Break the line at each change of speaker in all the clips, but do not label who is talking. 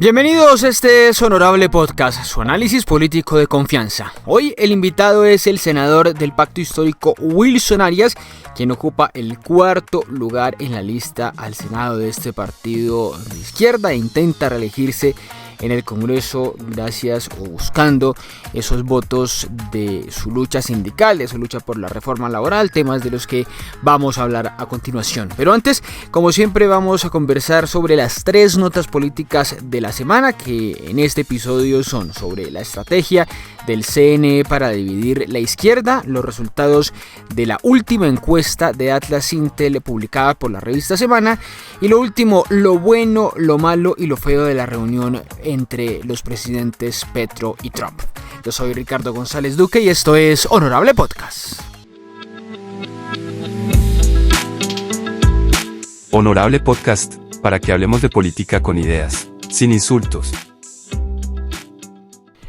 Bienvenidos, este es Honorable Podcast, su análisis político de confianza. Hoy el invitado es el senador del Pacto Histórico Wilson Arias, quien ocupa el cuarto lugar en la lista al Senado de este partido de izquierda e intenta reelegirse en el Congreso gracias o buscando esos votos de su lucha sindical, de su lucha por la reforma laboral, temas de los que vamos a hablar a continuación. Pero antes, como siempre, vamos a conversar sobre las tres notas políticas de la semana, que en este episodio son sobre la estrategia del CNE para dividir la izquierda, los resultados de la última encuesta de Atlas Intel publicada por la revista Semana, y lo último, lo bueno, lo malo y lo feo de la reunión entre los presidentes Petro y Trump. Yo soy Ricardo González Duque y esto es Honorable Podcast.
Honorable Podcast, para que hablemos de política con ideas, sin insultos.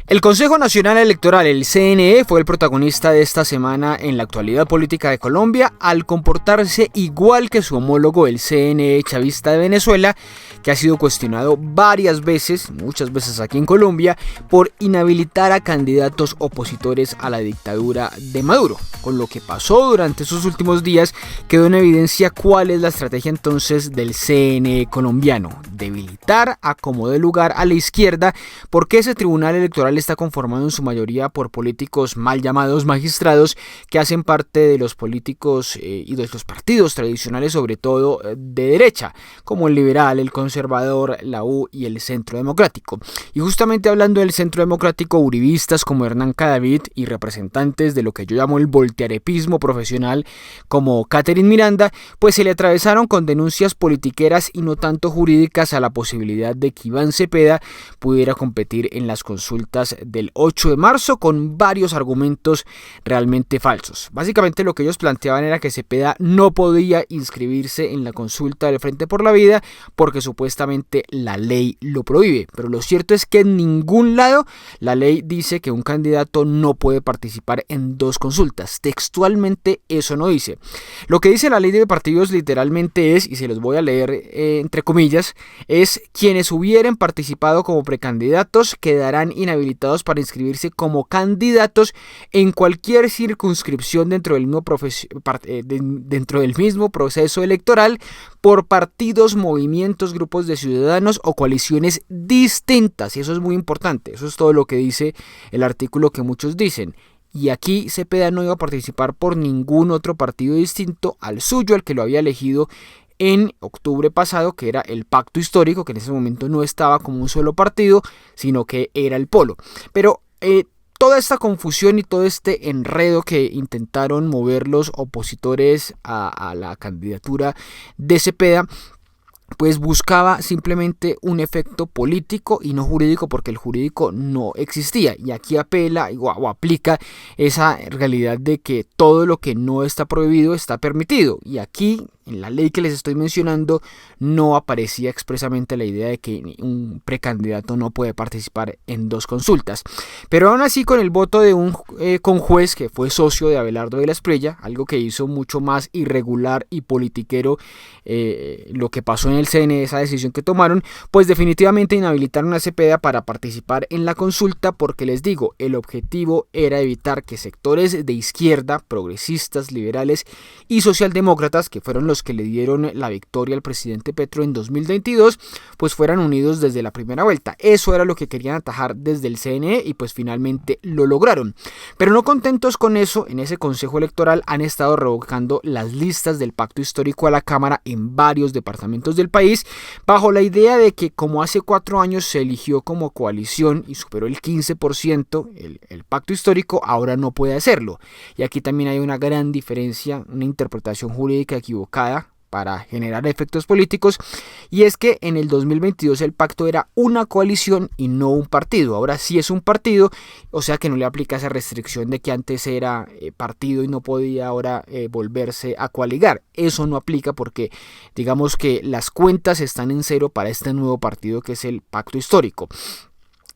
El Consejo Nacional Electoral, el CNE, fue el protagonista de esta semana en la actualidad política de Colombia al comportarse igual que su homólogo, el CNE chavista de Venezuela, que ha sido cuestionado varias veces, muchas veces aquí en Colombia, por inhabilitar a candidatos opositores a la dictadura de Maduro. Con lo que pasó durante esos últimos días, quedó en evidencia cuál es la estrategia entonces del CNE colombiano: debilitar a como dé lugar a la izquierda, porque ese tribunal electoral está conformado en su mayoría por políticos mal llamados magistrados que hacen parte de los políticos y de los partidos tradicionales, sobre todo de derecha, como el liberal, el conservador, la U y el Centro Democrático. Y justamente hablando del Centro Democrático, uribistas como Hernán Cadavid y representantes de lo que yo llamo el voltearepismo profesional como Catherine Miranda, pues se le atravesaron con denuncias politiqueras y no tanto jurídicas a la posibilidad de que Iván Cepeda pudiera competir en las consultas del 8 de marzo con varios argumentos realmente falsos. Básicamente lo que ellos planteaban era que Cepeda no podía inscribirse en la consulta del Frente por la Vida porque supuestamente la ley lo prohíbe, pero lo cierto es que en ningún lado la ley dice que un candidato no puede participar en dos consultas. Textualmente eso no dice. Lo que dice la ley de partidos literalmente es, y se los voy a leer entre comillas, es: quienes hubieran participado como precandidatos quedarán inhabilitados para inscribirse como candidatos en cualquier circunscripción dentro del mismo proceso electoral por partidos, movimientos, grupos de ciudadanos o coaliciones distintas. Y eso es muy importante. Eso es todo lo que dice el artículo que muchos dicen. Y aquí Cepeda no iba a participar por ningún otro partido distinto al suyo, al que lo había elegido en octubre pasado, que era el Pacto Histórico, que en ese momento no estaba como un solo partido, sino que era el Polo. Pero toda esta confusión y todo este enredo que intentaron mover los opositores a la candidatura de Cepeda, pues buscaba simplemente un efecto político y no jurídico, porque el jurídico no existía. Y aquí apela o aplica esa realidad de que todo lo que no está prohibido está permitido. Y aquí, en la ley que les estoy mencionando, no aparecía expresamente la idea de que un precandidato no puede participar en dos consultas. Pero aún así, con el voto de un conjuez que fue socio de Abelardo de la Espriella, algo que hizo mucho más irregular y politiquero lo que pasó en el CNE, esa decisión que tomaron, pues definitivamente inhabilitaron a Cepeda para participar en la consulta, porque les digo, el objetivo era evitar que sectores de izquierda, progresistas, liberales y socialdemócratas, que fueron los que le dieron la victoria al presidente Petro en 2022, pues fueran unidos desde la primera vuelta. Eso era lo que querían atajar desde el CNE y pues finalmente lo lograron. Pero no contentos con eso, en ese consejo electoral han estado revocando las listas del Pacto Histórico a la Cámara en varios departamentos del país, bajo la idea de que como hace 4 años se eligió como coalición y superó el 15% el Pacto Histórico, ahora no puede hacerlo. Y aquí también hay una gran diferencia, una interpretación jurídica equivocada para generar efectos políticos, y es que en el 2022 el pacto era una coalición y no un partido. Ahora sí es un partido, o sea que no le aplica esa restricción de que antes era partido y no podía ahora volverse a coaligar. Eso no aplica porque digamos que las cuentas están en cero para este nuevo partido que es el Pacto Histórico.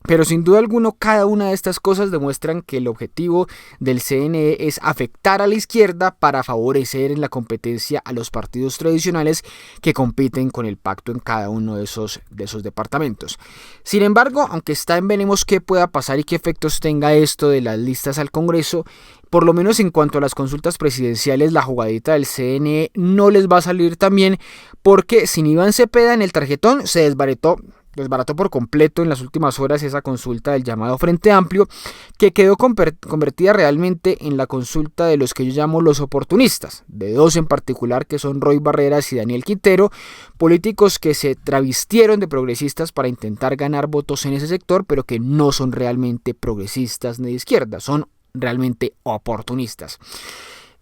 Pero sin duda alguna, cada una de estas cosas demuestran que el objetivo del CNE es afectar a la izquierda para favorecer en la competencia a los partidos tradicionales que compiten con el pacto en cada uno de esos departamentos. Sin embargo, aunque está en veremos qué pueda pasar y qué efectos tenga esto de las listas al Congreso, por lo menos en cuanto a las consultas presidenciales, la jugadita del CNE no les va a salir tan bien, porque sin Iván Cepeda en el tarjetón se desbarató por completo en las últimas horas esa consulta del llamado Frente Amplio, que quedó convertida realmente en la consulta de los que yo llamo los oportunistas, de dos en particular, que son Roy Barreras y Daniel Quintero, políticos que se travistieron de progresistas para intentar ganar votos en ese sector, pero que no son realmente progresistas ni de izquierda, son realmente oportunistas.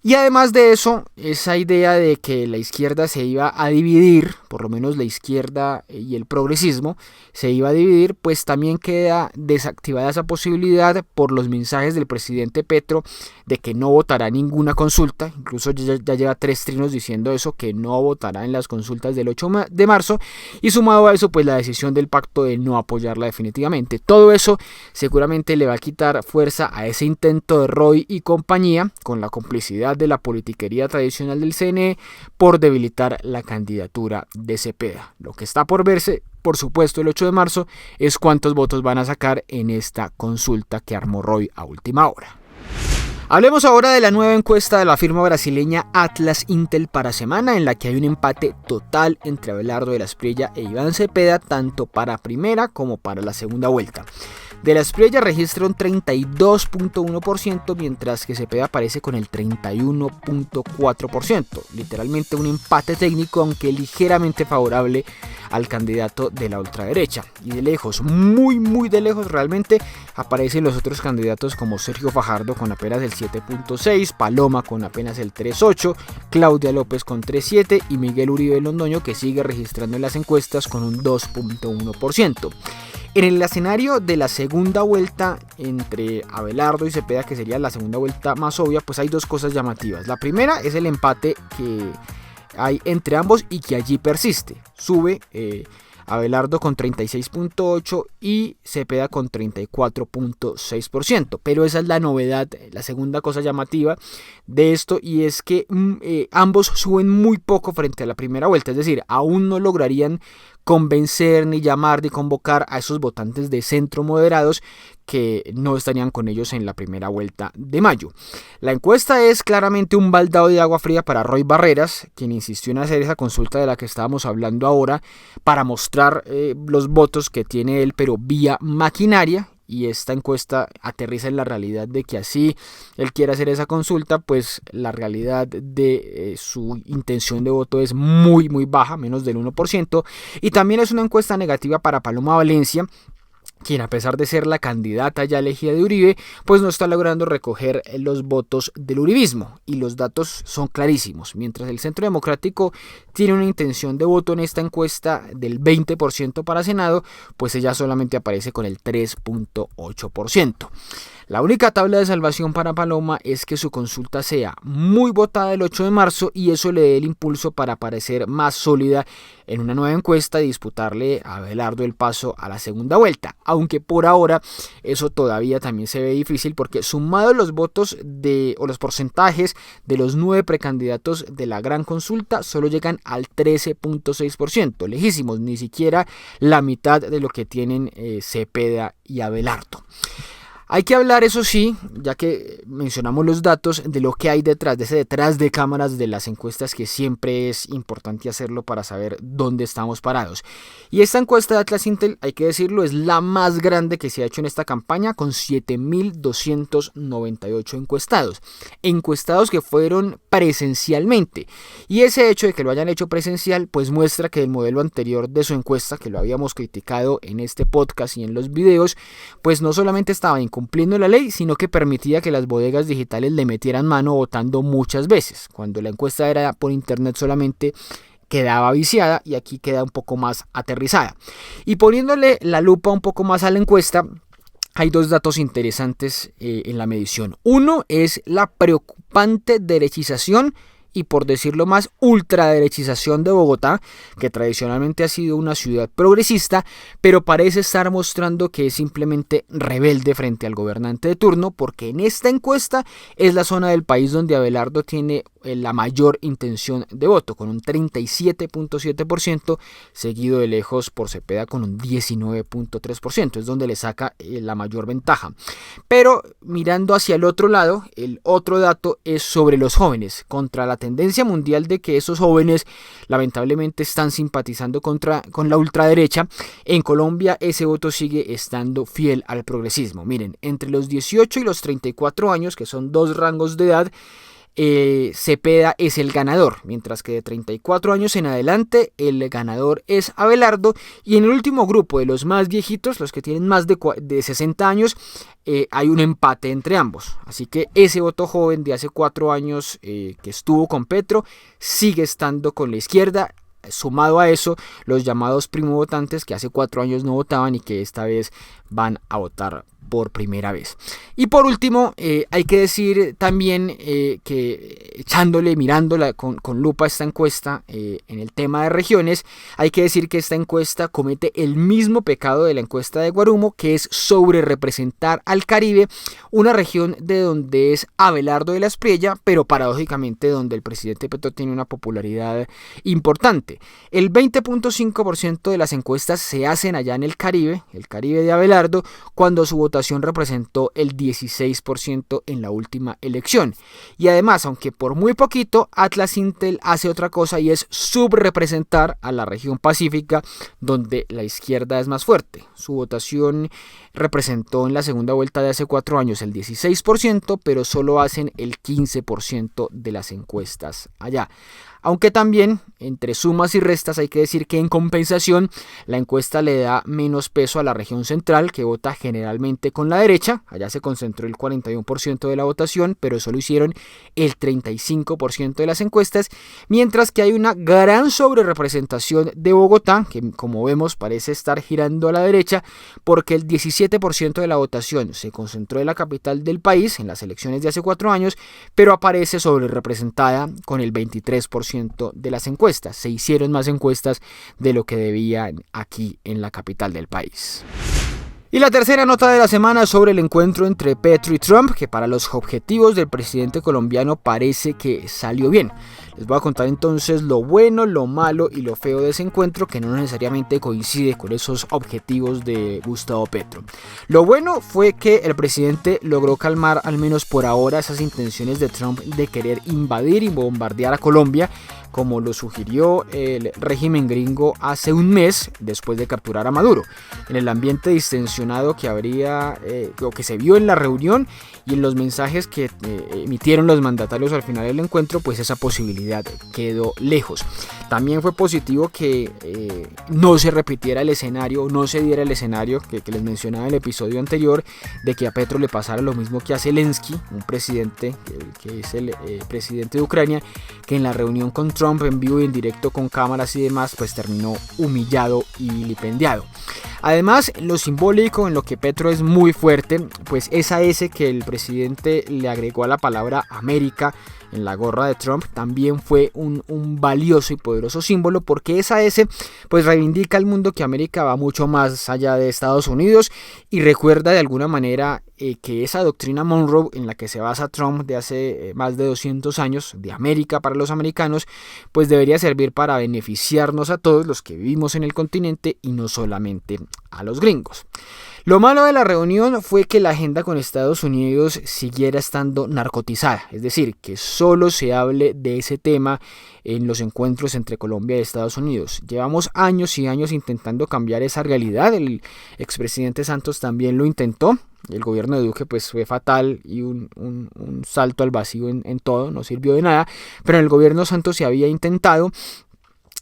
Y además de eso, esa idea de que la izquierda se iba a dividir, por lo menos la izquierda y el progresismo se iba a dividir, pues también queda desactivada esa posibilidad por los mensajes del presidente Petro de que no votará ninguna consulta. Incluso ya lleva 3 trinos diciendo eso, que no votará en las consultas del 8 de marzo. Y sumado a eso, pues la decisión del pacto de no apoyarla definitivamente. Todo eso seguramente le va a quitar fuerza a ese intento de Roy y compañía, con la complicidad de la politiquería tradicional del CNE, por debilitar la candidatura de Cepeda. Lo que está por verse, por supuesto, el 8 de marzo es cuántos votos van a sacar en esta consulta que armó Roy a última hora. Hablemos ahora de la nueva encuesta de la firma brasileña Atlas Intel para semana, en la que hay un empate total entre Abelardo de la Espriella e Iván Cepeda, tanto para primera como para la segunda vuelta. De la Espriella registra un 32.1%, mientras que Cepeda aparece con el 31.4%. Literalmente un empate técnico, aunque ligeramente favorable al candidato de la ultraderecha. Y de lejos, muy de lejos realmente, aparecen los otros candidatos como Sergio Fajardo con apenas el 7.6%, Paloma con apenas el 3.8%, Claudia López con 3.7% y Miguel Uribe Londoño, que sigue registrando en las encuestas con un 2.1%. En el escenario de la segunda vuelta entre Abelardo y Cepeda, que sería la segunda vuelta más obvia, pues hay dos cosas llamativas. La primera es el empate que hay entre ambos y que allí persiste. Sube Abelardo con 36.8% y Cepeda con 34.6%. Pero esa es la novedad, la segunda cosa llamativa de esto, y es que ambos suben muy poco frente a la primera vuelta. Es decir, aún no lograrían convencer, ni llamar, ni convocar a esos votantes de centro moderados que no estarían con ellos en la primera vuelta de mayo. La encuesta es claramente un baldado de agua fría para Roy Barreras, quien insistió en hacer esa consulta de la que estábamos hablando ahora para mostrar los votos que tiene él, pero vía maquinaria. Y esta encuesta aterriza en la realidad de que así él quiere hacer esa consulta, pues la realidad de su intención de voto es muy baja, menos del 1%. Y también es una encuesta negativa para Paloma Valencia, quien, a pesar de ser la candidata ya elegida de Uribe, pues no está logrando recoger los votos del uribismo. Y los datos son clarísimos. Mientras el Centro Democrático tiene una intención de voto en esta encuesta del 20% para Senado, pues ella solamente aparece con el 3.8%. La única tabla de salvación para Paloma es que su consulta sea muy votada el 8 de marzo y eso le dé el impulso para parecer más sólida en una nueva encuesta y disputarle a Abelardo el paso a la segunda vuelta. Aunque por ahora eso todavía también se ve difícil, porque sumado los votos o los porcentajes de los 9 precandidatos de la gran consulta solo llegan al 13.6%, lejísimos, ni siquiera la mitad de lo que tienen Cepeda y Abelardo. Hay que hablar, eso sí, ya que mencionamos los datos, de lo que hay detrás de cámaras de las encuestas, que siempre es importante hacerlo para saber dónde estamos parados. Y esta encuesta de Atlas Intel, hay que decirlo, es la más grande que se ha hecho en esta campaña, con 7.298 encuestados que fueron presencialmente. Y ese hecho de que lo hayan hecho presencial, pues muestra que el modelo anterior de su encuesta, que lo habíamos criticado en este podcast y en los videos, pues no solamente estaba incumpliendo la ley, sino que permitía que las bodegas digitales le metieran mano votando muchas veces. Cuando la encuesta era por internet solamente quedaba viciada, y aquí queda un poco más aterrizada. Y poniéndole la lupa un poco más a la encuesta, hay dos datos interesantes en la medición. Uno es la preocupante derechización y, por decirlo más, ultraderechización de Bogotá, que tradicionalmente ha sido una ciudad progresista, pero parece estar mostrando que es simplemente rebelde frente al gobernante de turno, porque en esta encuesta es la zona del país donde Abelardo tiene la mayor intención de voto, con un 37.7%, seguido de lejos por Cepeda con un 19.3%, es donde le saca la mayor ventaja. Pero mirando hacia el otro lado, el otro dato es sobre los jóvenes, contra la tendencia mundial de que esos jóvenes lamentablemente están simpatizando con la ultraderecha. En Colombia ese voto sigue estando fiel al progresismo. Miren, entre los 18 y los 34 años, que son dos rangos de edad, Cepeda es el ganador, mientras que de 34 años en adelante el ganador es Abelardo, y en el último grupo de los más viejitos, los que tienen más de 60 años, hay un empate entre ambos. Así que ese voto joven de hace 4 años que estuvo con Petro sigue estando con la izquierda. Sumado a eso, los llamados primovotantes que hace 4 años no votaban y que esta vez van a votar por primera vez. Y por último, hay que decir también que mirándola con lupa esta encuesta en el tema de regiones, hay que decir que esta encuesta comete el mismo pecado de la encuesta de Guarumo, que es sobre representar al Caribe, una región de donde es Abelardo de la Espriella, pero paradójicamente donde el presidente Petro tiene una popularidad importante. El 20.5% de las encuestas se hacen allá en el Caribe de Abelardo, cuando su votación representó el 16% en la última elección. Y además, aunque por muy poquito, Atlas Intel hace otra cosa, y es subrepresentar a la región pacífica, donde la izquierda es más fuerte. Su votación representó en la segunda vuelta de hace 4 años el 16%, pero solo hacen el 15% de las encuestas allá. Aunque también, entre sumas y restas, hay que decir que en compensación la encuesta le da menos peso a la región central, que vota generalmente con la derecha. Allá se concentró el 41% de la votación, pero solo hicieron el 35% de las encuestas, mientras que hay una gran sobrerepresentación de Bogotá, que como vemos parece estar girando a la derecha, porque el 17% de la votación se concentró en la capital del país en las elecciones de hace 4 años, pero aparece sobrerepresentada con el 23% de las encuestas. Se hicieron más encuestas de lo que debían aquí en la capital del país. Y la tercera nota de la semana sobre el encuentro entre Petro y Trump, que para los objetivos del presidente colombiano parece que salió bien. Les voy a contar entonces lo bueno, lo malo y lo feo de ese encuentro, que no necesariamente coincide con esos objetivos de Gustavo Petro. Lo bueno fue que el presidente logró calmar, al menos por ahora, esas intenciones de Trump de querer invadir y bombardear a Colombia, como lo sugirió el régimen gringo hace un mes después de capturar a Maduro. En el ambiente distensionado que se vio en la reunión y en los mensajes que emitieron los mandatarios al final del encuentro, pues esa posibilidad quedó lejos. También fue positivo que no se repitiera el escenario, no se diera el escenario que les mencionaba en el episodio anterior, de que a Petro le pasara lo mismo que a Zelensky, un presidente que es el presidente de Ucrania, que en la reunión con Trump en vivo y en directo con cámaras y demás, pues terminó humillado y vilipendiado. Además, lo simbólico, en lo que Petro es muy fuerte, pues esa S que el presidente le agregó a la palabra América en la gorra de Trump, también fue un valioso y poderoso símbolo, porque esa S pues reivindica al mundo que América va mucho más allá de Estados Unidos, y recuerda de alguna manera que esa doctrina Monroe en la que se basa Trump de hace más de 200 años, de América para los americanos, pues debería servir para beneficiarnos a todos los que vivimos en el continente y no solamente a los gringos. Lo malo de la reunión fue que la agenda con Estados Unidos siguiera estando narcotizada, es decir, que solo se hable de ese tema en los encuentros entre Colombia y Estados Unidos. Llevamos años y años intentando cambiar esa realidad. El expresidente Santos también lo intentó. El gobierno de Duque pues fue fatal y un salto al vacío en todo, no sirvió de nada, pero en el gobierno Santos se había intentado.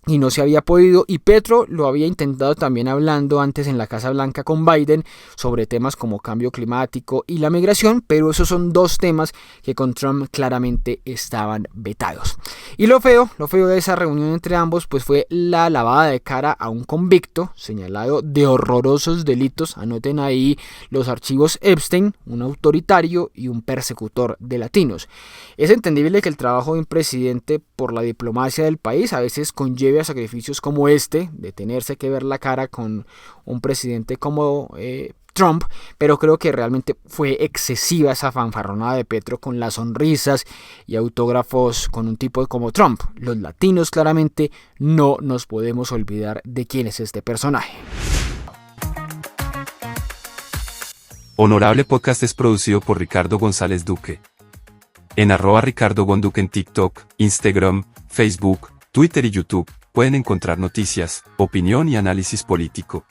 y no se había podido, y Petro lo había intentado también hablando antes en la Casa Blanca con Biden sobre temas como cambio climático y la migración, pero esos son dos temas que con Trump claramente estaban vetados. Y lo feo de esa reunión entre ambos pues fue la lavada de cara a un convicto señalado de horrorosos delitos, anoten ahí los archivos Epstein, un autoritario y un persecutor de latinos. Es entendible que el trabajo de un presidente por la diplomacia del país a veces conlleve a sacrificios como este, de tenerse que ver la cara con un presidente como Trump, pero creo que realmente fue excesiva esa fanfarronada de Petro con las sonrisas y autógrafos con un tipo como Trump. Los latinos claramente no nos podemos olvidar de quién es este personaje.
Honorable Podcast es producido por Ricardo González Duque. En @RicardoGonDuque en TikTok, Instagram, Facebook, Twitter y YouTube pueden encontrar noticias, opinión y análisis político.